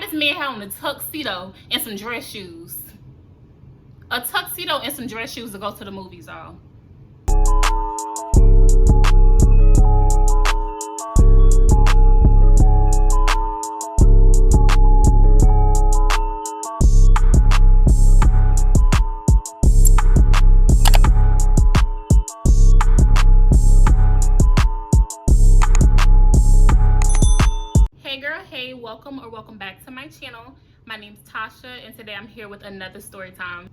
this man had on a tuxedo and some dress shoes? A tuxedo and some dress shoes to go to the movies, y'all. Hey, welcome back to my channel. My name's Tasha, and today I'm here with another story time.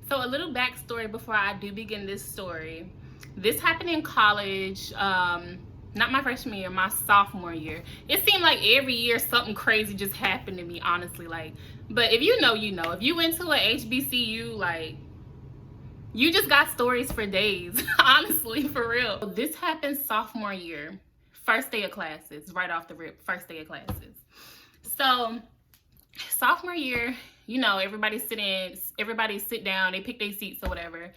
So a little backstory before I do begin this story. This happened in college, not my freshman year, my sophomore year. It seemed like every year something crazy just happened to me, honestly. But if you know, you know. If you went to a HBCU, you just got stories for days, honestly, for real. This happened sophomore year. First day of classes, right off the rip, first day of classes. So, sophomore year, you know, everybody sit down, they pick their seats or whatever.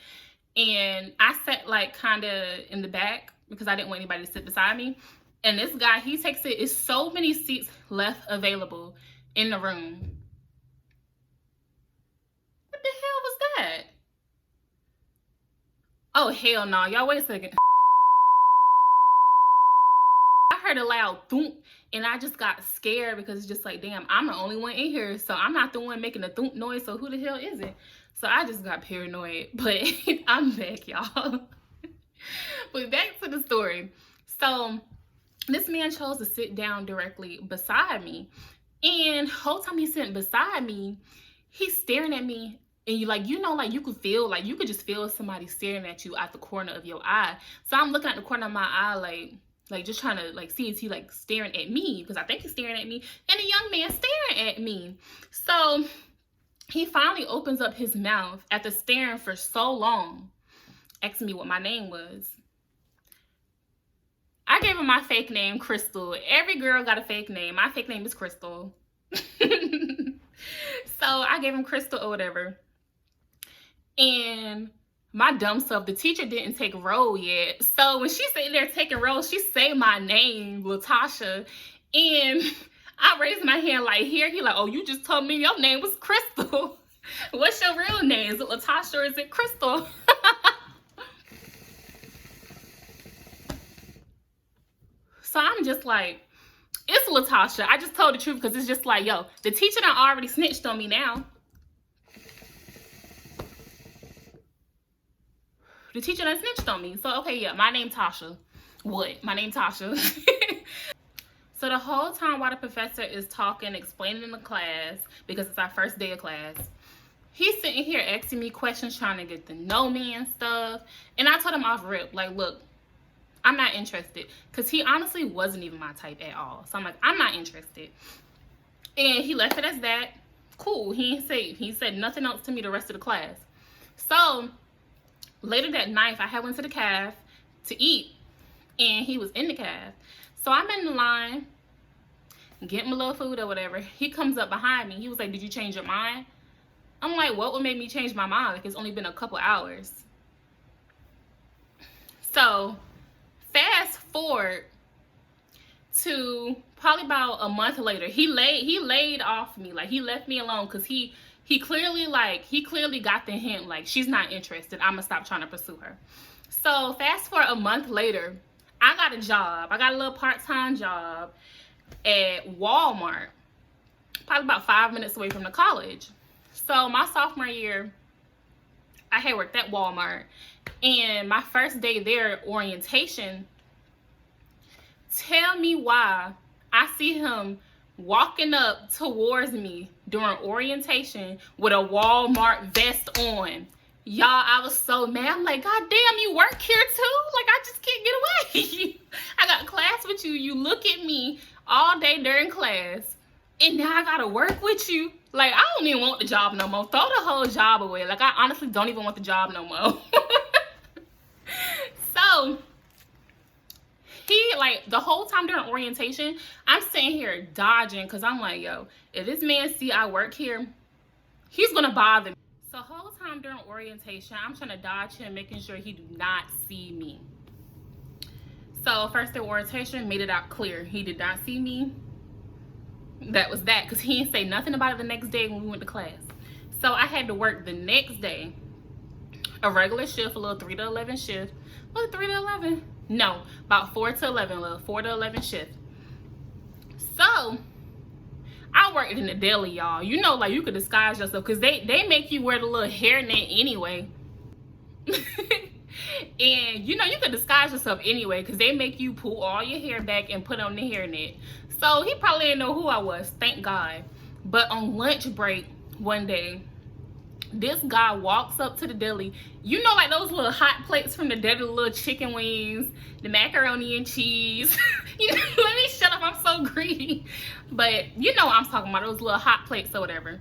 And I sat kind of in the back because I didn't want anybody to sit beside me. And this guy, he takes it, it's so many seats left available in the room. What the hell was that? Oh, hell no, y'all wait a second. Heard a loud thump, and I just got scared because it's just like, damn, I'm the only one in here, so I'm not the one making the thump noise, so who the hell is it? So I just got paranoid, but I'm back, y'all. But back to the story. So this man chose to sit down directly beside me, and the whole time he's sitting beside me, he's staring at me, and you could just feel somebody staring at you out the corner of your eye. So I'm looking at the corner of my eye just trying to see if he staring at me, because I think he's staring at me, and a young man staring at me. So he finally opens up his mouth after staring for so long, asking me what my name was. I gave him my fake name, Crystal. Every girl got a fake name. My fake name is Crystal. So I gave him Crystal or whatever. And my dumb self, the teacher didn't take roll yet. So when she's sitting there taking roll, she say my name, Latasha. And I raised my hand here. He oh, you just told me your name was Crystal. What's your real name? Is it Latasha or is it Crystal? So I'm just it's Latasha. I just told the truth because it's just yo, the teacher done already snitched on me now. The teacher done snitched on me. So, okay, yeah, my name Tasha. What? My name Tasha. So the whole time while the professor is talking, explaining in the class, because it's our first day of class, he's sitting here asking me questions, trying to get to know me and stuff. And I told him off rip, look, I'm not interested. Because he honestly wasn't even my type at all. So I'm I'm not interested. And he left it as that. Cool. He said nothing else to me the rest of the class. So later that night, I had went to the caf to eat, and he was in the caf. So I'm in the line, getting my little food or whatever. He comes up behind me. He was like, did you change your mind? I'm like, what would make me change my mind? It's only been a couple hours. So fast forward to probably about a month later, he laid off me. He left me alone because he clearly got the hint, she's not interested. I'm gonna stop trying to pursue her. So fast forward a month later, I got a job. I got a little part-time job at Walmart, probably about 5 minutes away from the college. So my sophomore year, I had worked at Walmart, and my first day there, orientation, tell me why I see him walking up towards me during orientation with a Walmart vest on. Y'all, I was so mad. I'm like, God damn, you work here too? I just can't get away. I got class with you. You look at me all day during class, and now I gotta work with you. I don't even want the job no more. Throw the whole job away. I honestly don't even want the job no more. So he the whole time during orientation, I'm sitting here dodging because I'm yo, if this man see I work here, he's gonna bother me. So the whole time during orientation, I'm trying to dodge him, making sure he do not see me. So first day orientation, made it out clear. He did not see me. that was that, because he didn't say nothing about it the next day when we went to class. So I had to work the next day, a regular shift, a little 3 to 11 shift. Was it 3 to 11? No, about 4 to 11, a little 4 to 11 shift. So I worked in the deli, y'all. You know, like, you could disguise yourself, because they make you wear the little hairnet anyway. And you know, you could disguise yourself anyway, because they make you pull all your hair back and put on the hairnet. So he probably didn't know who I was, thank God. But on lunch break one day, this guy walks up to the deli. You know, like those little hot plates from the deli, the little chicken wings, the macaroni and cheese. You know, let me shut up, I'm so greedy. But you know what I'm talking about, those little hot plates or whatever.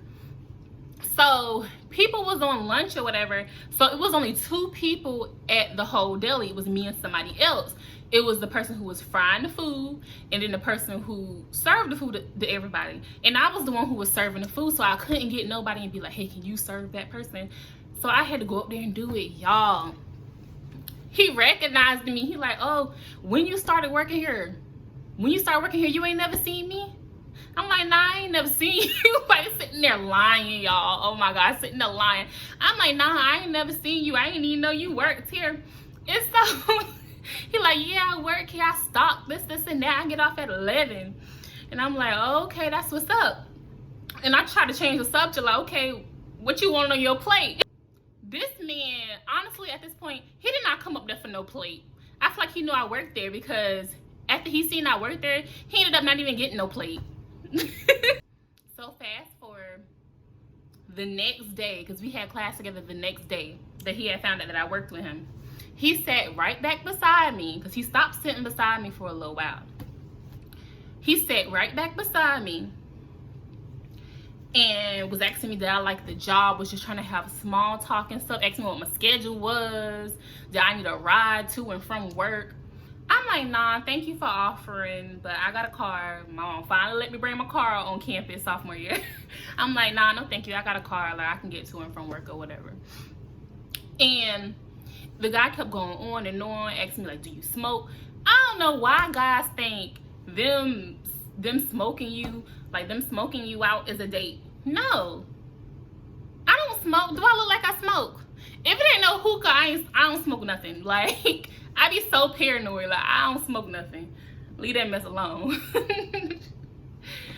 So people was on lunch or whatever. So it was only 2 people at the whole deli. It was me and somebody else. It was the person who was frying the food, and then the person who served the food to everybody. And I was the one who was serving the food, so I couldn't get nobody and be like, hey, can you serve that person? So I had to go up there and do it, y'all. He recognized me. He like, oh, when you started working here? When you started working here, you ain't never seen me? I'm like, nah, I ain't never seen you. Like, sitting there lying, y'all. Oh my God, sitting there lying. I'm like, nah, I ain't never seen you. I ain't even know you worked here. And so he like, yeah, I work here. I stock this, and that. I get off at 11. And I'm like, oh, okay, that's what's up. And I try to change the subject, like, okay, what you want on your plate? This man, honestly, at this point, he did not come up there for no plate. I feel like he knew I worked there, because after he seen I worked there, he ended up not even getting no plate. So fast forward the next day, because we had class together the next day that he had found out that I worked with him. He sat right back beside me, because he stopped sitting beside me for a little while. He sat right back beside me and was asking me that I liked the job, was just trying to have small talk and stuff, asking me what my schedule was, did I need a ride to and from work. I'm like, nah, thank you for offering, but I got a car. My mom finally let me bring my car on campus sophomore year. I'm like, nah, no thank you, I got a car, like I can get to and from work or whatever. And the guy kept going on and on, asking me like, do you smoke? I don't know why guys think them smoking you, like them smoking you out is a date. No, I don't smoke. Do I look like I smoke? If it ain't no hookah, I don't smoke nothing. Like, I be so paranoid, like I don't smoke nothing. Leave that mess alone.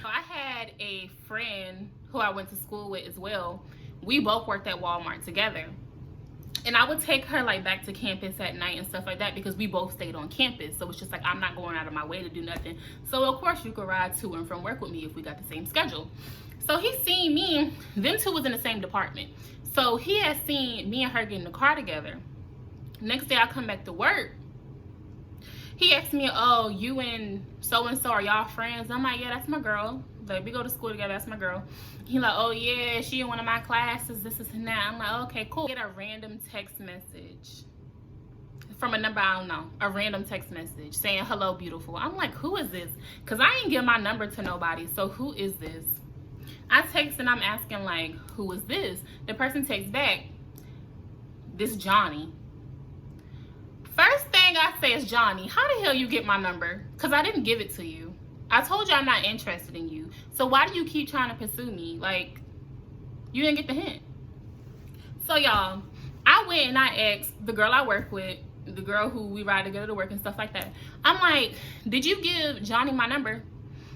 I had a friend who I went to school with as well. We both worked at Walmart together. And I would take her like back to campus at night and stuff like that, because we both stayed on campus. So it's just like, I'm not going out of my way to do nothing. So of course you could ride to and from work with me if we got the same schedule. So he seen me, them two was in the same department. So he had seen me and her get in the car together. Next day I come back to work. He asked me, oh, you and so-and-so, are y'all friends? I'm like, yeah, that's my girl. Like, we go to school together, that's my girl. He like, oh yeah, she in one of my classes, this and that. I'm like, okay, cool. Get a random text message from a number I don't know, a random text message saying, hello, beautiful. I'm like, who is this? Because I ain't give my number to nobody, so who is this? I text and I'm asking like, who is this? The person texts back, this Johnny. First thing I say is, Johnny, how the hell you get my number? Because I didn't give it to you. I told you I'm not interested in you. So why do you keep trying to pursue me? Like, you didn't get the hint. So y'all, I went and I asked the girl I work with, the girl who we ride together to work and stuff like that. I'm like, did you give Johnny my number?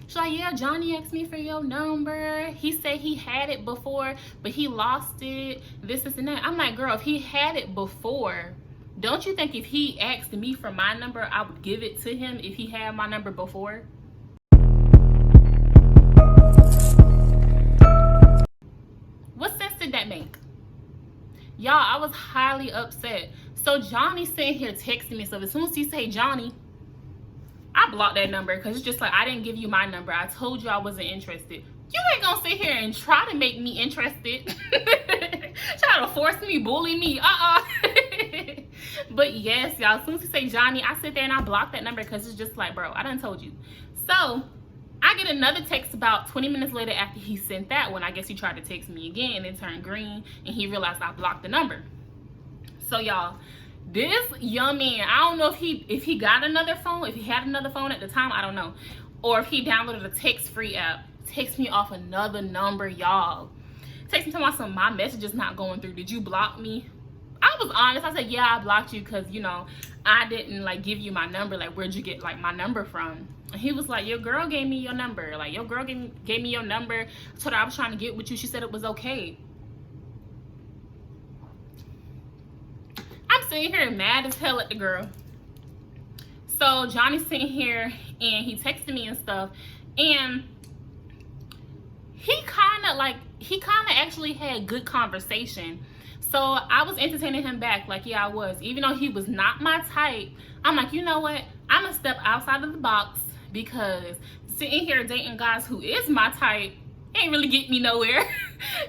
She's like, yeah, Johnny asked me for your number. He said he had it before, but he lost it, this and that. I'm like, girl, if he had it before, don't you think if he asked me for my number, I would give it to him if he had my number before? What sense did that make? Y'all, I was highly upset. So Johnny's sitting here texting me. So as soon as he say Johnny, I blocked that number, because it's just like, I didn't give you my number. I told you I wasn't interested. You ain't gonna sit here and try to make me interested. Try to force me, bully me. But yes, y'all, as soon as he say Johnny, I sit there and I block that number, because it's just like, bro, I done told you. So I get another text about 20 minutes later after he sent that one. I guess he tried to text me again and it turned green and he realized I blocked the number. So y'all, this young man, I don't know if he got another phone, if he had another phone at the time, I don't know. Or if he downloaded a text-free app Text me off another number, y'all. Text me talking about some, my message is not going through. Did you block me? I was honest. I said, yeah, I blocked you because, you know, I didn't like give you my number. Like, where'd you get like my number from? And he was like, your girl gave me your number. Like, your girl gave me your number. I told her I was trying to get with you. She said it was okay. I'm sitting here mad as hell at the girl. So Johnny's sitting here and he texted me and stuff. And he kind of actually had good conversation. So I was entertaining him back, like, yeah, I was. Even though he was not my type, I'm like, you know what? I'm going to step outside of the box, because sitting here dating guys who is my type ain't really get me nowhere.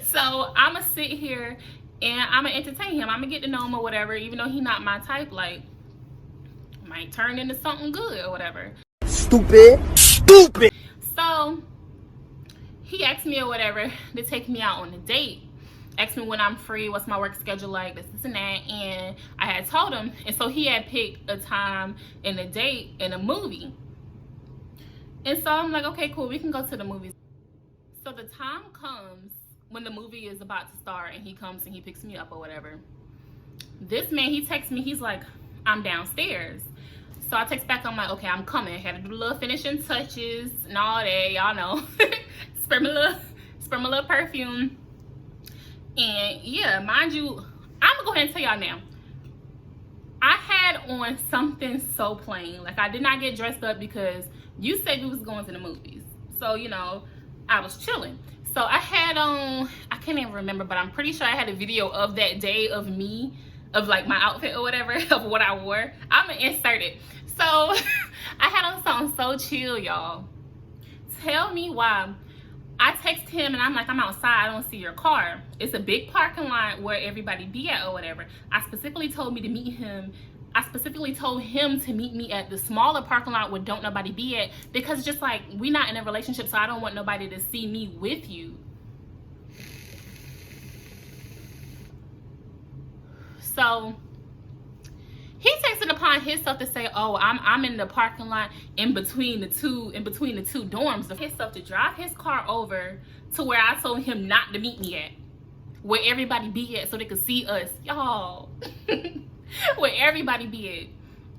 So I'm going to sit here and I'm going to entertain him. I'm going to get to know him or whatever, even though he not my type. Like, might turn into something good or whatever. Stupid. So he asked me or whatever to take me out on a date. Asked me when I'm free, what's my work schedule like, this and that. And I had told him, and so he had picked a time and a date in a movie. And so I'm like, okay, cool, we can go to the movies. So the time comes when the movie is about to start, and he comes and he picks me up or whatever. This man, he texts me, he's like, I'm downstairs. So I text back, I'm like, okay, I'm coming. I had to do little finishing touches and all that, y'all know. spray my little perfume. And yeah, mind you, I'm gonna go ahead and tell y'all now, I had on something so plain. Like, I did not get dressed up because you said we was going to the movies. So, you know, I was chilling. So I had on, I can't even remember, but I'm pretty sure I had a video of that day of me, of like my outfit or whatever, of what I wore. I'm gonna insert it. So I had on something so chill, y'all. Tell me why. I text him and I'm like, I'm outside, I don't see your car. It's a big parking lot where everybody be at or whatever. I specifically told him to meet me at the smaller parking lot where don't nobody be at, because just like, we not in a relationship, so I don't want nobody to see me with you. So he takes it upon himself to say, oh, I'm in the parking lot in between the two dorms. Himself to drive his car over to where I told him not to meet me at, where everybody be at, so they could see us, y'all. Where everybody be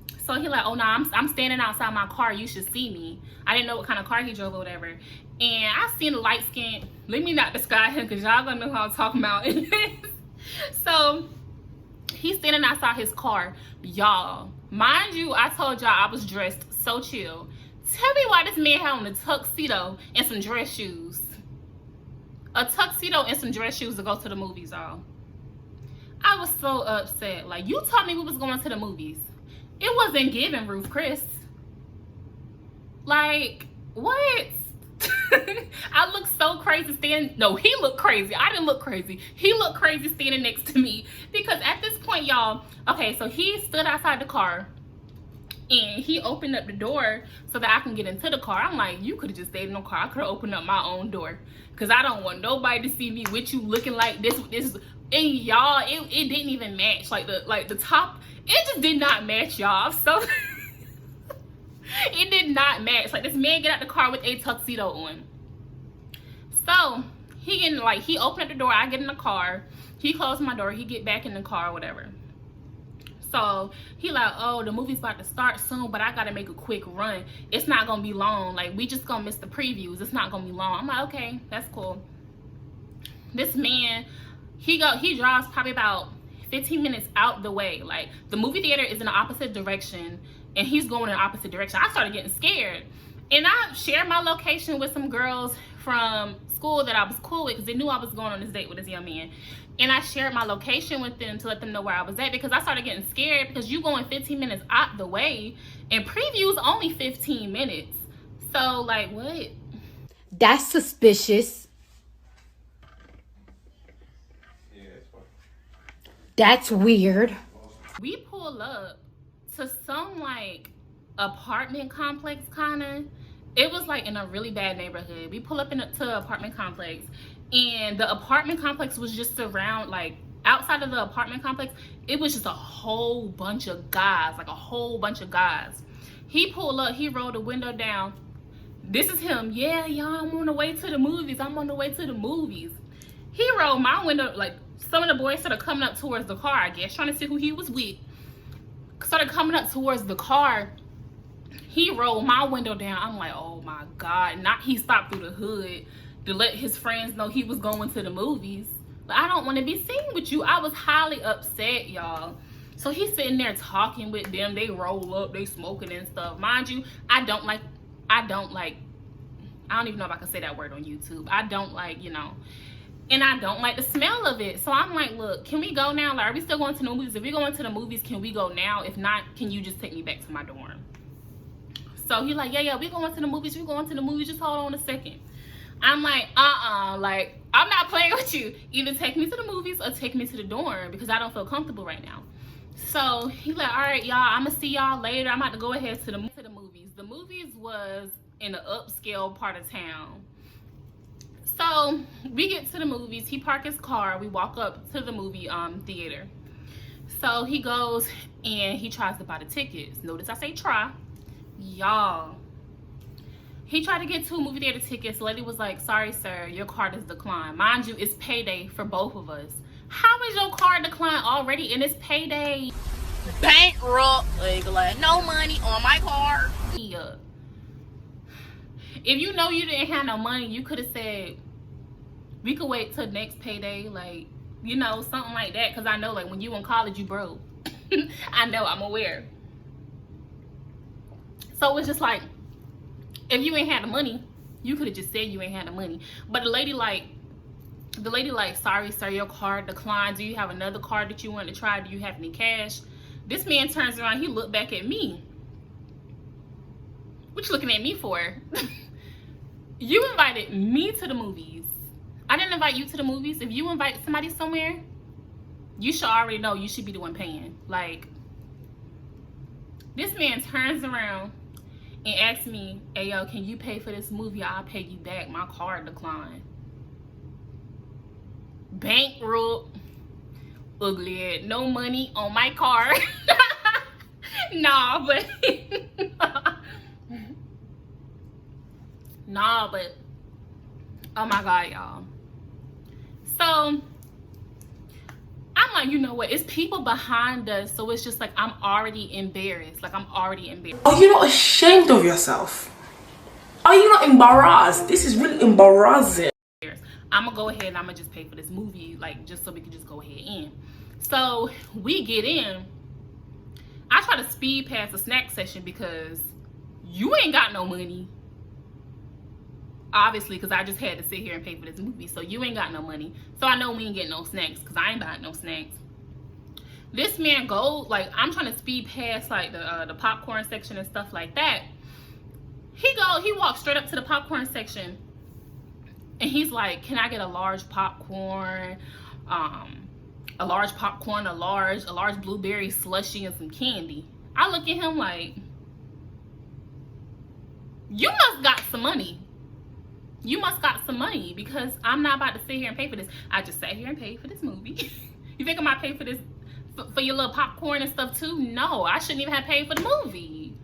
at. So he like, oh no, I'm standing outside my car, you should see me. I didn't know what kind of car he drove or whatever. And I seen a light skin. Let me not describe him, because y'all gonna know how I'm talking about. So he's standing outside his car, y'all. Mind you, I told y'all I was dressed so chill. Tell me why this man had on a tuxedo and some dress shoes. A tuxedo and some dress shoes to go to the movies, y'all. I was so upset. Like, you told me we was going to the movies. It wasn't giving Ruth Chris. Like, what? I looked so crazy standing. No, he looked crazy. I didn't look crazy. He looked crazy standing next to me. Because at this point, y'all, okay, so he stood outside the car and he opened up the door so that I can get into the car. I'm like, you could have just stayed in the car. I could have opened up my own door, because I don't want nobody to see me with you looking like this. And y'all, it didn't even match. Like the top, it just did not match, y'all. So it did not match. Like, this man get out the car with a tuxedo on. So he opened up the door, I get in the car, he closed my door, he get back in the car or whatever. So he like, oh, the movie's about to start soon, but I gotta make a quick run. It's not gonna be long. Like, we just gonna miss the previews. It's not gonna be long. I'm like, okay, that's cool. This man, he drives probably about 15 minutes out the way. Like, the movie theater is in the opposite direction, and he's going in the opposite direction. I started getting scared. And I shared my location with some girls from school that I was cool with, because they knew I was going on this date with this young man. And I shared my location with them to let them know where I was at, because I started getting scared, because you going 15 minutes out the way, and previews only 15 minutes. So, like, what? That's suspicious. That's weird. We pull up to some, like, apartment complex, kind of. It was, like, in a really bad neighborhood. We pull up to an apartment complex, and the apartment complex was just around, like, outside of the apartment complex, it was just a whole bunch of guys, like a whole bunch of guys. He pulled up, he rolled the window down. This is him. Yeah, y'all, I'm on the way to the movies. I'm on the way to the movies. He rolled my window, like some of the boys started coming up towards the car, I guess, trying to see who he was with. Started coming up towards the car. He rolled my window down. I'm like, oh my God. Not he stopped through the hood to let his friends know he was going to the movies. But I don't want to be seen with you. I was highly upset, y'all. So he's sitting there talking with them. They roll up, they smoking and stuff. Mind you, I don't even know if I can say that word on YouTube. I don't like, you know, and I don't like the smell of it. So I'm like, look, can we go now? Like, are we still going to the movies? If we go into the movies, can we go now? If not, can you just take me back to my dorm? So he like, yeah, we going to the movies. We going to the movies. Just hold on a second. I'm like, like, I'm not playing with you. Either take me to the movies or take me to the dorm because I don't feel comfortable right now. So he like, all right, y'all, I'm gonna see y'all later. I'm about to go ahead to the movies. The movies was in an upscale part of town. So we get to the movies. He parked his car. We walk up to the movie theater. So he goes and he tries to buy the tickets. Notice I say try. Y'all, he tried to get 2 movie theater tickets. The lady was like, sorry, sir, your card is declined. Mind you, it's payday for both of us. How is your card declined already and it's payday? Bankrupt, like no money on my card. Yeah. If you know you didn't have no money, you could have said, we could wait till next payday, like, you know, something like that. Because I know, like, when you in college, you broke. I know, I'm aware. So it's just like, if you ain't had the money, you could have just said you ain't had the money. But the lady like, sorry, sir, your card declined. Do you have another card that you want to try? Do you have any cash? This man turns around, he looked back at me. What you looking at me for? You invited me to the movies. I didn't invite you to the movies. If you invite somebody somewhere, you should already know you should be the one paying. Like, this man turns around and asks me, hey, yo, can you pay for this movie? I'll pay you back. My card declined. Bankrupt, ugly head, no money on my card. Nah, but oh my God, y'all. So I'm like, you know what? It's people behind us, so it's just like I'm already embarrassed. Like, I'm already embarrassed. Are you not ashamed of yourself? Are you not embarrassed? This is really embarrassing. I'm gonna go ahead and I'm gonna just pay for this movie, like, just so we can just go ahead in. So we get in. I try to speed past the snack session because you ain't got no money. Obviously, because I just had to sit here and pay for this movie. So you ain't got no money. So I know we ain't getting no snacks because I ain't buying no snacks. This man goes, like, I'm trying to speed past, like, the popcorn section and stuff like that. He walks straight up to the popcorn section. And he's like, can I get a large popcorn, a large blueberry slushie and some candy? I look at him like, you must got some money. You must got some money because I'm not about to sit here and pay for this. I just sat here and paid for this movie. You think I might pay for this, for your little popcorn and stuff too? No, I shouldn't even have paid for the movie.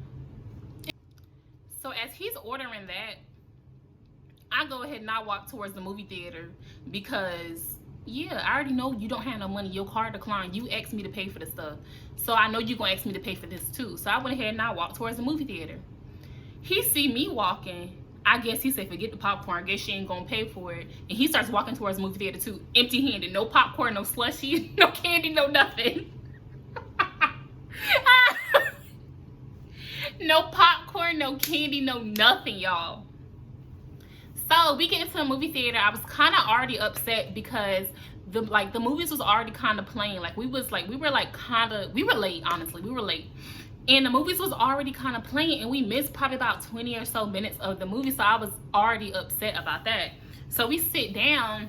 So as he's ordering that, I go ahead and I walk towards the movie theater because, yeah, I already know you don't have no money. Your card declined. You asked me to pay for the stuff. So I know you're going to ask me to pay for this too. So I went ahead and I walked towards the movie theater. He see me walking. I guess he said, forget the popcorn. I guess she ain't going to pay for it. And he starts walking towards the movie theater too, empty-handed. No popcorn, no slushie, no candy, no nothing. No popcorn, no candy, no nothing, y'all. So we get into the movie theater. I was kind of already upset because the movies was already kind of playing. Like, we were late, honestly. We were late. And the movies was already kind of playing, and we missed probably about 20 or so minutes of the movie. So I was already upset about that. So we sit down,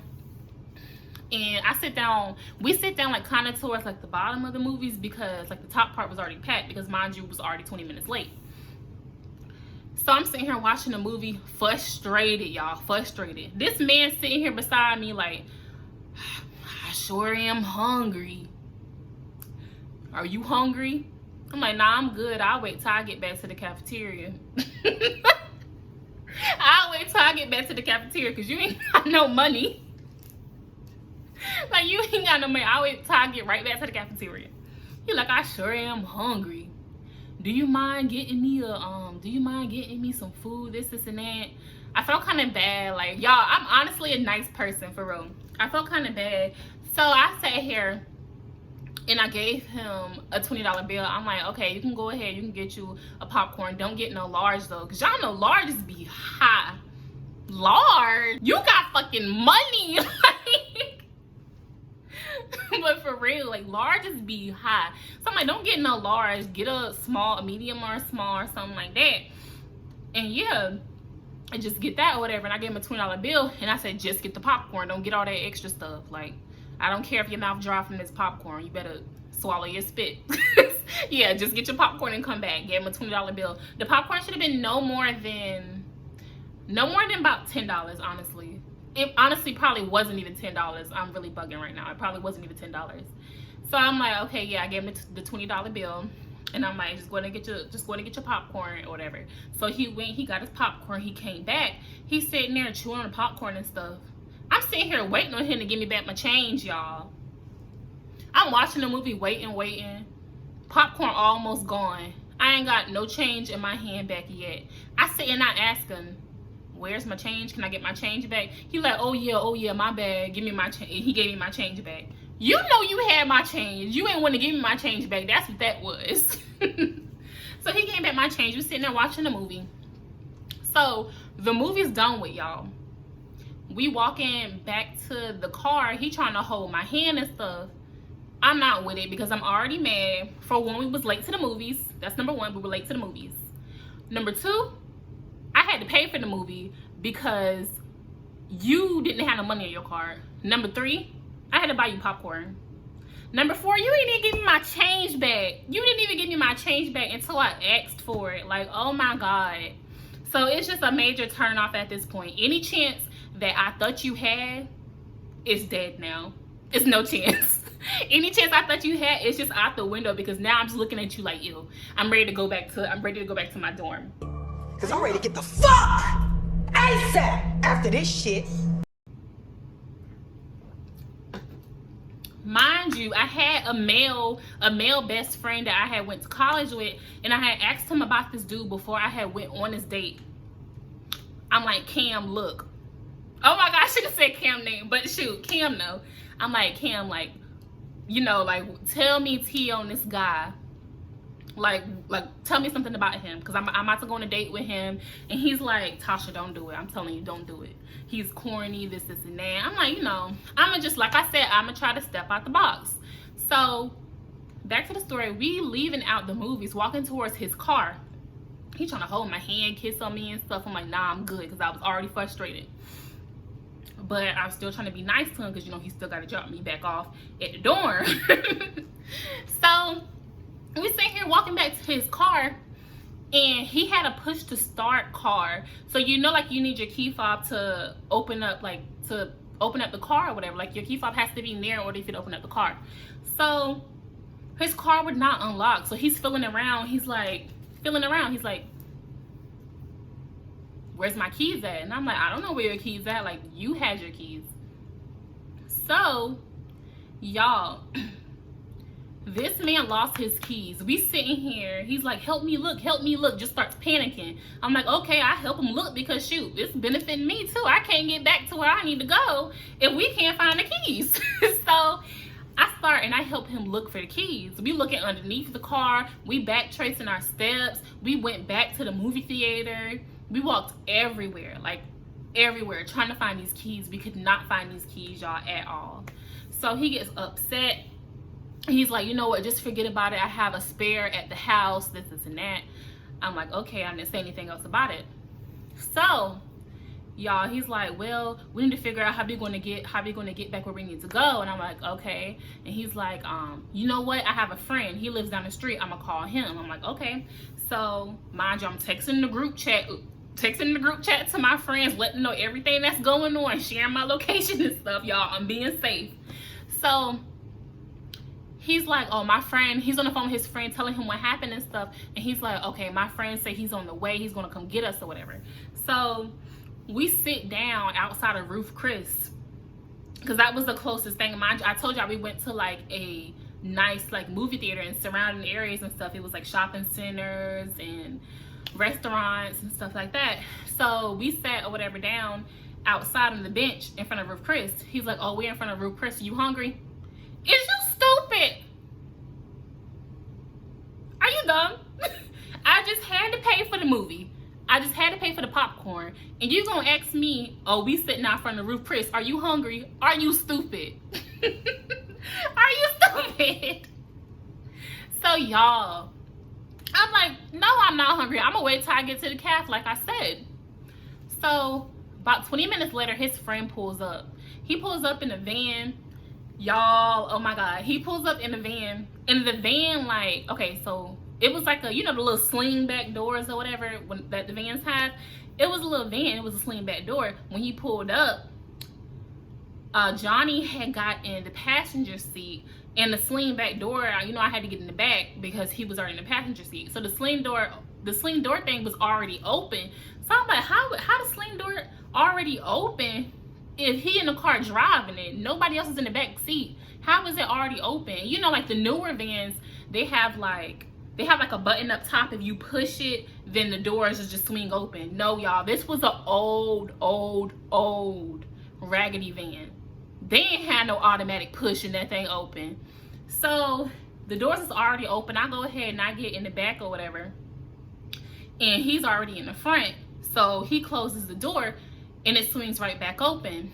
and we sit down like kind of towards like the bottom of the movies because like the top part was already packed because, mind you, it was already 20 minutes late. So I'm sitting here watching the movie, frustrated, y'all, frustrated. This man sitting here beside me like, I sure am hungry. Are you hungry? I'm like, nah, I'm good. I'll wait till I get back to the cafeteria. I'll wait till I get back to the cafeteria because you ain't got no money. Like, you ain't got no money. I'll wait till I get right back to the cafeteria. He like, I sure am hungry. Do you mind getting me some food, this and that? I felt kind of bad. Like, y'all, I'm honestly a nice person, for real. I felt kind of bad. So I sat here and I gave him a $20 bill. I'm like, okay, you can go ahead. You can get you a popcorn. Don't get no large, though. Because y'all know larges be high. Large? You got fucking money. But for real, like, larges be high. So I'm like, don't get no large. Get a small, a medium or a small or something like that. And yeah, and just get that or whatever. And I gave him a $20 bill. And I said, just get the popcorn. Don't get all that extra stuff. Like, I don't care if your mouth dry from this popcorn. You better swallow your spit. Yeah, just get your popcorn and come back. Gave him a $20 bill. The popcorn should have been no more than about $10, honestly. It honestly probably wasn't even $10. I'm really bugging right now. It probably wasn't even $10. So I'm like, okay, yeah, I gave him the $20 bill. And I'm like, just go and get your popcorn or whatever. So he went, he got his popcorn, he came back. He's sitting there chewing on the popcorn and stuff. I'm sitting here waiting on him to give me back my change, y'all. I'm watching the movie, waiting. Popcorn almost gone. I ain't got no change in my hand back yet. I sit and I ask him, where's my change? Can I get my change back? He like, oh yeah, my bad. Give me my change. He gave me my change back. You know you had my change. You ain't want to give me my change back. That's what that was. So he gave back my change. We sitting there watching the movie. So the movie's done with, y'all. We walking back to the car. He trying to hold my hand and stuff. I'm not with it because I'm already mad. For one, we was late to the movies. That's number one. We were late to the movies. Number two, I had to pay for the movie because you didn't have no money in your card. Number three, I had to buy you popcorn. Number four, you didn't even give me my change back. You didn't even give me my change back until I asked for it. Like, oh my God. So it's just a major turn off at this point. Any chance that I thought you had is dead now. It's no chance. Any chance I thought you had, it's just out the window because now I'm just looking at you like, ew. I'm ready to go back to my dorm. Cause I'm ready to get the fuck ASAP after this shit. Mind you, I had a male best friend that I had went to college with, and I had asked him about this dude before I had went on this date. I'm like, Cam, look. Oh my God, I should have said Cam name, but shoot, Cam no. I'm like, Cam, like, you know, like, tell me tea on this guy. Like tell me something about him because I'm about to go on a date with him. And he's like, Tasha, don't do it. I'm telling you, don't do it. He's corny, this and that. I'm like, you know, I'm gonna just, like I said, I'm gonna try to step out the box. So back to the story. We leaving out the movies, walking towards his car. He trying to hold my hand, kiss on me and stuff. I'm like, nah, I'm good because I was already frustrated. But I'm still trying to be nice to him because, you know, he still got to drop me back off at the dorm. So we sit here walking back to his car, and he had a push to start car. So, you know, like, you need your key fob to open up, like, to open up the car or whatever. Like, your key fob has to be near in order for you to open up the car. So his car would not unlock. So he's feeling around. He's like, where's my keys at? And I'm like, I don't know where your keys at. Like, you had your keys. So, y'all, this man lost his keys. We sitting here. He's like, help me look. Just starts panicking. I'm like, okay, I help him look because, shoot, it's benefiting me too. I can't get back to where I need to go if we can't find the keys. So I start and I help him look for the keys. We looking underneath the car. We back tracing our steps. We went back to the movie theater. We walked everywhere, like everywhere, trying to find these keys. We could not find these keys, y'all, at all. So he gets upset. He's like, you know what, just forget about it. I have a spare at the house, this and that. I'm like, okay, I didn't say anything else about it. So, y'all, he's like, well, we need to figure out how we're gonna get back where we need to go. And I'm like, okay. And he's like, you know what, I have a friend. He lives down the street. I'm gonna call him. I'm like, okay. So, mind you, I'm texting the group chat to my friends, letting them know everything that's going on, sharing my location and stuff, y'all. I'm being safe. So he's like, oh, my friend, he's on the phone with his friend telling him what happened and stuff. And he's like, okay, my friend said he's on the way. He's going to come get us or whatever. So we sit down outside of Ruth Chris, because that was the closest thing. Mind you, I told y'all we went to like a nice like movie theater and surrounding areas and stuff. It was like shopping centers and restaurants and stuff like that. So we sat or whatever down outside on the bench in front of Ruth Chris. He's like, oh, we're in front of Ruth Chris. You hungry? Is you stupid? Are you dumb? I just had to pay for the movie. I just had to pay for the popcorn. And you gonna ask me, oh, we sitting out front of Ruth Chris. Are you hungry? Are you stupid? Are you stupid? So y'all, I'm like, no, I'm not hungry. I'm gonna wait till I get to the calf, like I said. So about 20 minutes later, his friend pulls up. He pulls up in a van. Y'all, oh my God. He pulls up in the van. And the van, like, okay, so it was like a, you know, the little sling back doors or whatever that the vans have. It was a little van. It was a sling back door. When he pulled up, Johnny had got in the passenger seat, and the sling back door, you know, I had to get in the back because he was already in the passenger seat. So the sling door thing was already open. So I'm like, how the sling door already open if he in the car driving it? Nobody else is in the back seat. How is it already open? You know, like the newer vans, they have like a button up top. If you push it, then the doors just swing open. No, y'all, this was an old raggedy van. They ain't had no automatic pushing that thing open. So the doors is already open. I go ahead and I get in the back or whatever, and he's already in the front. So he closes the door and it swings right back open.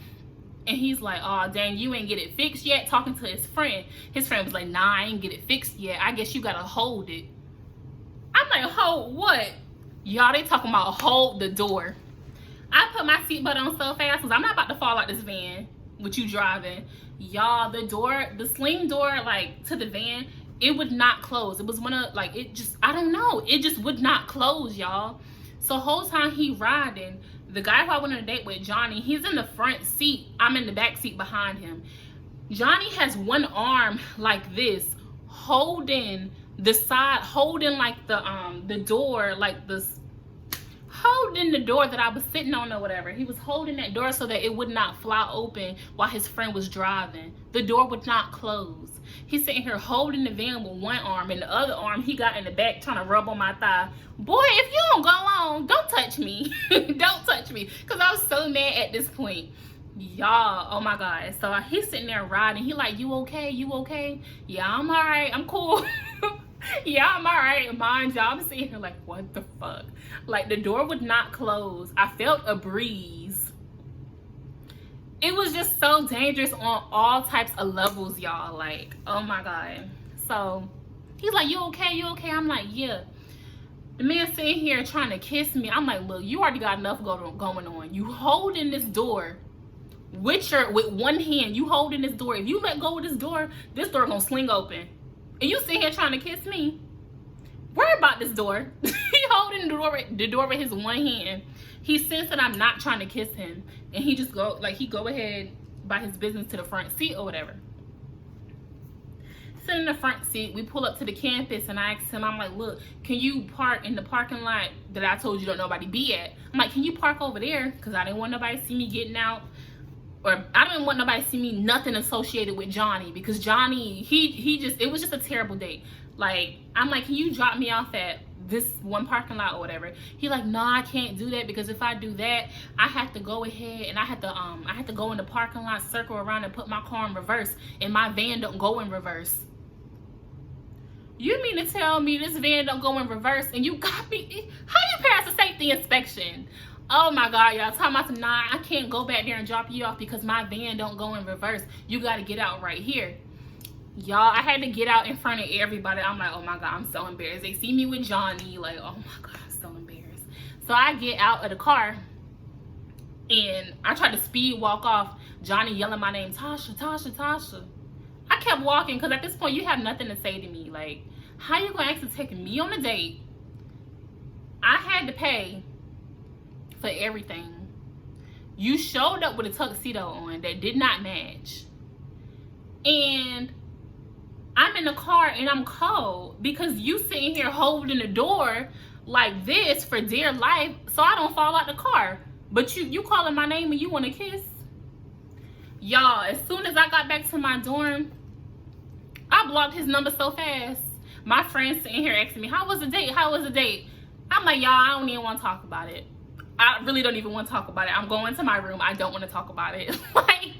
And he's like, oh, dang, you ain't get it fixed yet? Talking to his friend. His friend was like, nah, I ain't get it fixed yet. I guess you gotta hold it. I'm like, hold what? Y'all, they talking about hold the door. I put my seatbelt on so fast because I'm not about to fall out this van with you driving. Y'all, the sling door, like, to the van, it would not close. It was one of, like, it just, I don't know. It just would not close, y'all. So whole time he riding, the guy who I went on a date with, Johnny, he's in the front seat. I'm in the back seat behind him. Johnny has one arm like this, holding the side, holding like the door, like this, holding the door that I was sitting on or whatever. He was holding that door so that it would not fly open while his friend was driving. The door would not close. He's sitting here holding the van with one arm, and the other arm he got in the back trying to rub on my thigh. Boy, if you don't go on, don't touch me. Don't touch me. Because I was so mad at this point. Y'all, oh my God. So he's sitting there riding. He like, you okay? You okay? Yeah, I'm all right. I'm cool. Yeah, I'm all right. Mind y'all, I'm sitting here like, what the fuck? Like, the door would not close. I felt a breeze. It was just so dangerous on all types of levels, y'all. Like, oh my God. So he's like, you okay? You okay? I'm like, yeah. The man sitting here trying to kiss me. I'm like, look, you already got enough going on. You holding this door with one hand. You holding this door. If you let go of this door gonna swing open. And you sitting here trying to kiss me. Worry about this door. He holding the door with his one hand. He senses that I'm not trying to kiss him, and he just go ahead by his business to the front seat or whatever. Sitting in the front seat, we pull up to the campus, and I asked him, I'm like, look, can you park in the parking lot that I told you don't nobody be at? I'm like, can you park over there? Because I didn't want nobody to see me getting out. Or I didn't want nobody to see me nothing associated with Johnny, because Johnny, it was just a terrible date. Like, I'm like, can you drop me off at this one parking lot or whatever? He like, no, I can't do that, because if I do that, I have to go ahead and I have to go in the parking lot, circle around, and put my car in reverse, and my van don't go in reverse. You mean to tell me this van don't go in reverse and you got me? How you pass a safety inspection? Oh my God, y'all. Talking about, nah, I can't go back there and drop you off because my van don't go in reverse. You got to get out right here. Y'all, I had to get out in front of everybody. I'm like, oh my God, I'm so embarrassed. They see me with Johnny, like, oh my God, I'm so embarrassed. So I get out of the car and I tried to speed walk off. Johnny yelling my name, Tasha, Tasha, Tasha. I kept walking because at this point you have nothing to say to me. Like, how you gonna actually take me on a date? I had to pay for everything. You showed up with a tuxedo on that did not match, and I'm in the car and I'm cold because you sitting here holding the door like this for dear life so I don't fall out the car. But you calling my name and you want to kiss? Y'all, as soon as I got back to my dorm, I blocked his number so fast. My friends sitting here asking me, how was the date? How was the date? I'm like, y'all, I don't even want to talk about it. I really don't even want to talk about it. I'm going to my room. I don't want to talk about it. Like,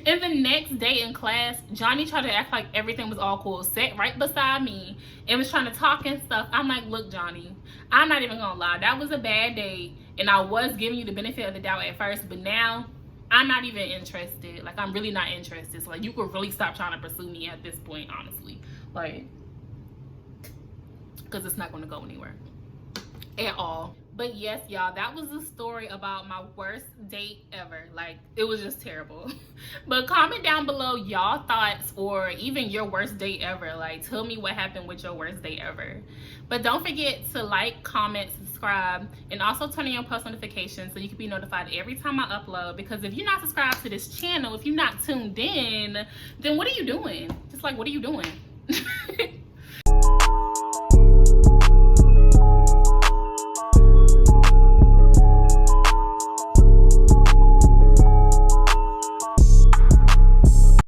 and the next day in class, Johnny tried to act like everything was all cool. Sat right beside me and was trying to talk and stuff. I'm like, look, Johnny, I'm not even going to lie. That was a bad day. And I was giving you the benefit of the doubt at first. But now, I'm not even interested. Like, I'm really not interested. So, like, you could really stop trying to pursue me at this point, honestly. Like, because it's not going to go anywhere at all. But yes, y'all, that was the story about my worst date ever. Like, it was just terrible. But comment down below y'all thoughts or even your worst date ever. Like, tell me what happened with your worst date ever. But don't forget to like, comment, subscribe, and also turn on your post notifications so you can be notified every time I upload. Because if you're not subscribed to this channel, if you're not tuned in, then what are you doing? Just like, what are you doing?